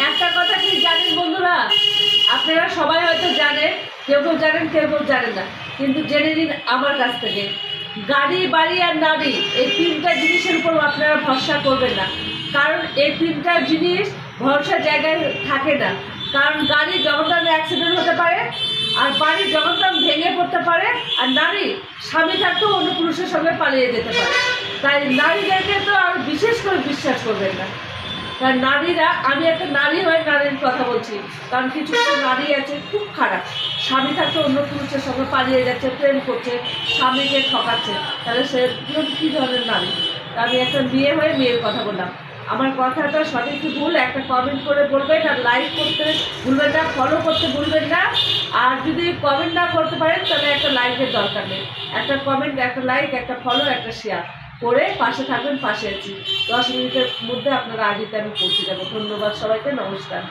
একটা কথা কি জানেন বন্ধুরা, আপনারা সবাই হয়তো জানেন, কেউ কেউ জানেন, কেউ কেউ জানেন না, কিন্তু জেনে নিন আমার কাছ থেকে, গাড়ি বাড়ি আর নারী এই তিনটা জিনিসের উপর আপনারা ভরসা করবেন না। কারণ এই তিনটা জিনিস ভরসার জায়গায় থাকে না। কারণ গাড়ি জগন্নাথ অ্যাক্সিডেন্ট হতে পারে, আর বাড়ি জগন্নাথ ভেঙে পড়তে পারে, আর নারী স্বামী থাকতেও অন্য পুরুষের সঙ্গে পালিয়ে যেতে পারে। তাই নারীদেরকে তো আর বিশেষ করে বিশ্বাস করবেন না। কারণ নারীরা, আমি একটা নারী হয়ে নারীর কথা বলছি, কারণ কিছু কিছু নারী আছে খুব খারাপ, স্বামী থাকতে অন্য পুরুষের সঙ্গে পালিয়ে যাচ্ছে, প্রেম করছে, স্বামীকে ঠকাচ্ছে, তাহলে সে কী ধরনের নারী? আমি একটা মেয়ে হয়ে মেয়ের কথা বললাম। আমার কথাটা সঠিক কি ভুল একটা কমেন্ট করে বলবেন, আর লাইক করতে ভুলবেন না, ফলো করতে ভুলবেন না। আর যদি কমেন্ট না করতে পারেন তাহলে একটা লাইকের দরকার নেই, একটা কমেন্ট, একটা লাইক, একটা ফলো, একটা শেয়ার করে পাশে থাকবেন। পাশে আছি, 10 মিনিটের মধ্যে আপনারা আগে আমি পৌঁছে যাবো। ধন্যবাদ সবাইকে, নমস্কার।